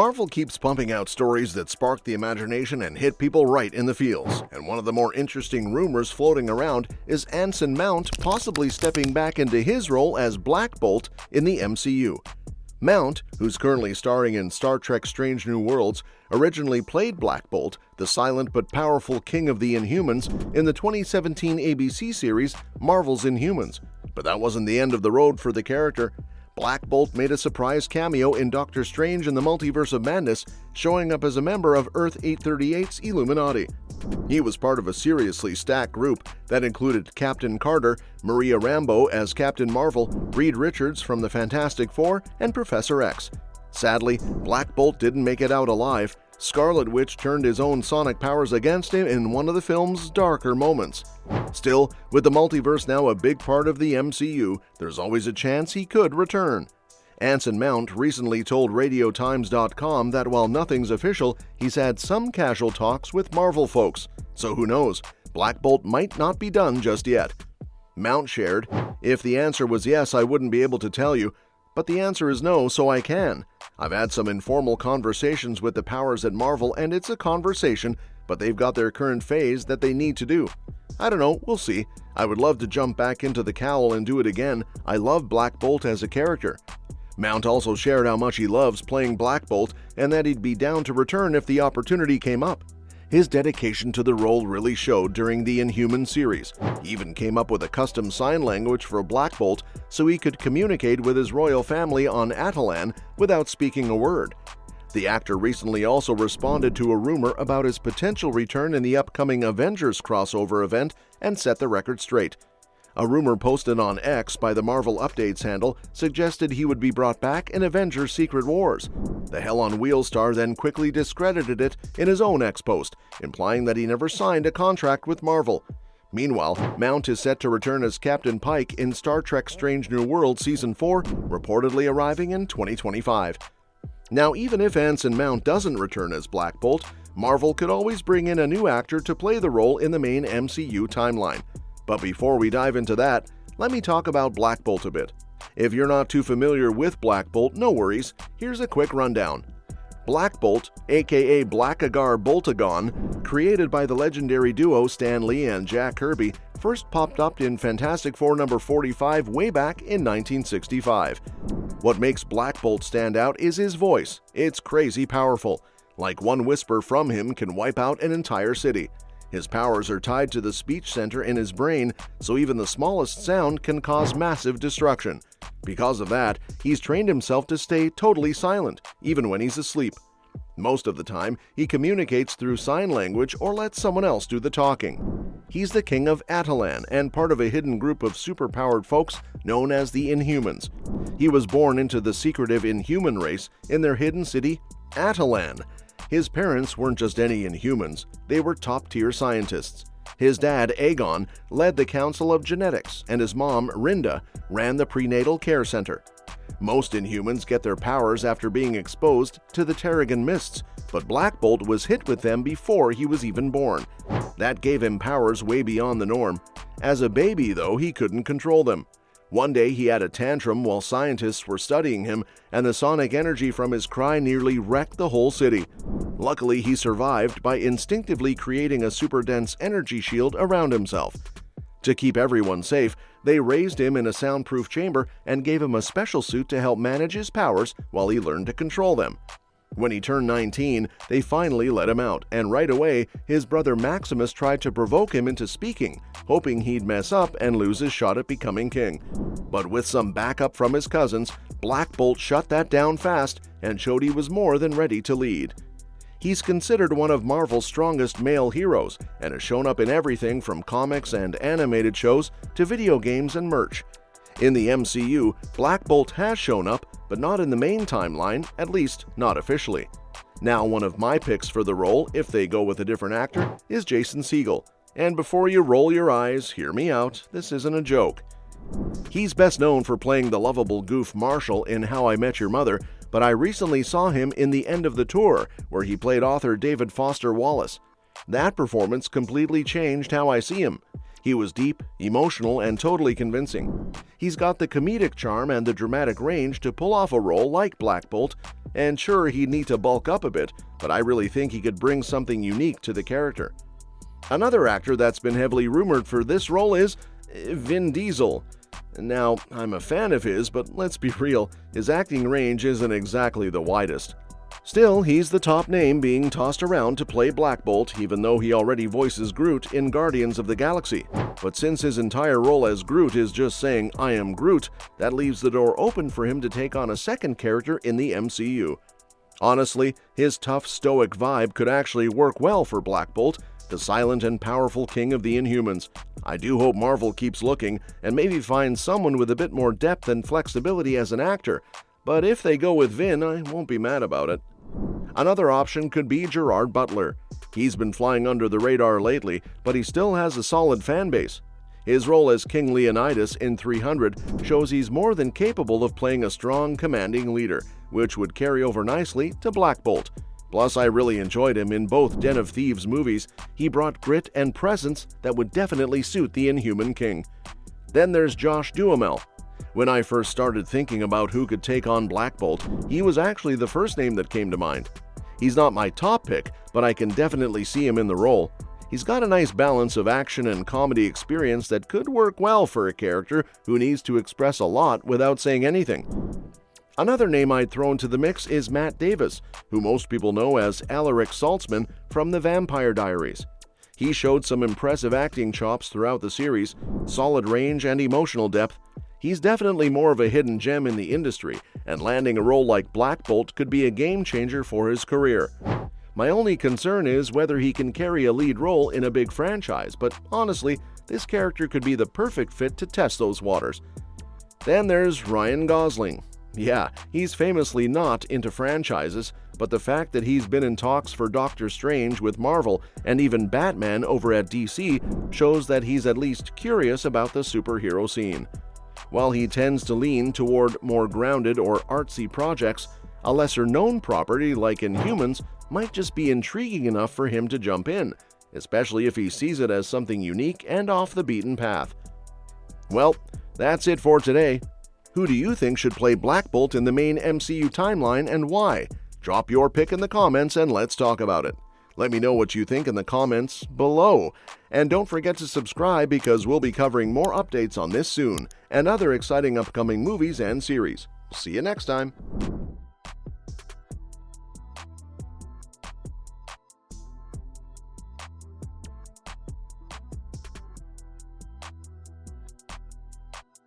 Marvel keeps pumping out stories that spark the imagination and hit people right in the feels, and one of the more interesting rumors floating around is Anson Mount possibly stepping back into his role as Blackbolt in the MCU. Mount, who's currently starring in Star Trek Strange New Worlds, originally played Blackbolt, the silent but powerful king of the Inhumans, in the 2017 ABC series Marvel's Inhumans. But that wasn't the end of the road for the character. Blackbolt made a surprise cameo in Doctor Strange in the Multiverse of Madness, showing up as a member of Earth-838's Illuminati. He was part of a seriously stacked group that included Captain Carter, Maria Rambeau as Captain Marvel, Reed Richards from the Fantastic Four, and Professor X. Sadly, Blackbolt didn't make it out alive. Scarlet Witch turned his own sonic powers against him in one of the film's darker moments. Still, with the multiverse now a big part of the MCU, there's always a chance he could return. Anson Mount recently told RadioTimes.com that while nothing's official, he's had some casual talks with Marvel folks. So who knows, Blackbolt might not be done just yet. Mount shared, "If the answer was yes, I wouldn't be able to tell you. But the answer is no, so I can. I've had some informal conversations with the powers at Marvel, and it's a conversation, but they've got their current phase that they need to do. I don't know, we'll see. I would love to jump back into the cowl and do it again. I love Blackbolt as a character." Mount also shared how much he loves playing Blackbolt and that he'd be down to return if the opportunity came up. His dedication to the role really showed during the Inhumans series. He even came up with a custom sign language for Blackbolt so he could communicate with his royal family on Attilan without speaking a word. The actor recently also responded to a rumor about his potential return in the upcoming Avengers crossover event and set the record straight. A rumor posted on X by the Marvel Updates handle suggested he would be brought back in Avengers Secret Wars. The Hell on Wheels star then quickly discredited it in his own X post, implying that he never signed a contract with Marvel. Meanwhile, Mount is set to return as Captain Pike in Star Trek Strange New Worlds Season 4, reportedly arriving in 2025. Now, even if Anson Mount doesn't return as Blackbolt, Marvel could always bring in a new actor to play the role in the main MCU timeline. But before we dive into that, let me talk about Blackbolt a bit. If you're not too familiar with Blackbolt, no worries, here's a quick rundown. Blackbolt, aka Blackagar Boltagon, created by the legendary duo Stan Lee and Jack Kirby, first popped up in Fantastic Four number 45 way back in 1965. What makes Blackbolt stand out is his voice. It's crazy powerful. Like one whisper from him can wipe out an entire city. His powers are tied to the speech center in his brain, so even the smallest sound can cause massive destruction. Because of that, he's trained himself to stay totally silent, even when he's asleep. Most of the time, he communicates through sign language or lets someone else do the talking. He's the king of Attilan and part of a hidden group of superpowered folks known as the Inhumans. He was born into the secretive Inhuman race in their hidden city, Attilan. His parents weren't just any Inhumans, they were top-tier scientists. His dad, Aegon, led the Council of Genetics, and his mom, Rinda, ran the prenatal care center. Most Inhumans get their powers after being exposed to the Terrigen mists, but Blackbolt was hit with them before he was even born. That gave him powers way beyond the norm. As a baby, though, he couldn't control them. One day he had a tantrum while scientists were studying him, and the sonic energy from his cry nearly wrecked the whole city. Luckily, he survived by instinctively creating a super dense energy shield around himself. To keep everyone safe, they raised him in a soundproof chamber and gave him a special suit to help manage his powers while he learned to control them. When he turned 19, they finally let him out, and right away, his brother Maximus tried to provoke him into speaking, hoping he'd mess up and lose his shot at becoming king. But with some backup from his cousins, Blackbolt shut that down fast and showed he was more than ready to lead. He's considered one of Marvel's strongest male heroes and has shown up in everything from comics and animated shows to video games and merch. In the MCU, Blackbolt has shown up, but not in the main timeline, at least not officially. Now, one of my picks for the role, if they go with a different actor, is Jason Segel. And before you roll your eyes, hear me out, this isn't a joke. He's best known for playing the lovable goof Marshall in How I Met Your Mother, but I recently saw him in The End of the Tour, where he played author David Foster Wallace. That performance completely changed how I see him. He was deep, emotional, and totally convincing. He's got the comedic charm and the dramatic range to pull off a role like Blackbolt, And sure, he'd need to bulk up a bit, but I really think he could bring something unique to the character. Another actor that's been heavily rumored for this role is Vin Diesel. Now, I'm a fan of his, but let's be real, his acting range isn't exactly the widest. Still, he's the top name being tossed around to play Blackbolt, even though he already voices Groot in Guardians of the Galaxy. But since his entire role as Groot is just saying, "I am Groot," that leaves the door open for him to take on a second character in the MCU. Honestly, his tough, stoic vibe could actually work well for Blackbolt, the silent and powerful king of the Inhumans. I do hope Marvel keeps looking and maybe finds someone with a bit more depth and flexibility as an actor, but if they go with Vin, I won't be mad about it. Another option could be Gerard Butler. He's been flying under the radar lately, but he still has a solid fan base. His role as King Leonidas in 300 shows he's more than capable of playing a strong, commanding leader, which would carry over nicely to Blackbolt. Plus, I really enjoyed him in both Den of Thieves movies. He brought grit and presence that would definitely suit the Inhuman King. Then there's Josh Duhamel. When I first started thinking about who could take on Blackbolt, he was actually the first name that came to mind. He's not my top pick, but I can definitely see him in the role. He's got a nice balance of action and comedy experience that could work well for a character who needs to express a lot without saying anything. Another name I'd throw into the mix is Matt Davis, who most people know as Alaric Saltzman from The Vampire Diaries. He showed some impressive acting chops throughout the series, solid range and emotional depth. He's definitely more of a hidden gem in the industry, and landing a role like Blackbolt could be a game changer for his career. My only concern is whether he can carry a lead role in a big franchise, but honestly, this character could be the perfect fit to test those waters. Then there's Ryan Gosling. Yeah, he's famously not into franchises, but the fact that he's been in talks for Doctor Strange with Marvel and even Batman over at DC shows that he's at least curious about the superhero scene. While he tends to lean toward more grounded or artsy projects, a lesser-known property like Inhumans might just be intriguing enough for him to jump in, especially if he sees it as something unique and off the beaten path. Well, that's it for today. Who do you think should play Blackbolt in the main MCU timeline and why? Drop your pick in the comments and let's talk about it. Let me know what you think in the comments below. And don't forget to subscribe because we'll be covering more updates on this soon and other exciting upcoming movies and series. See you next time.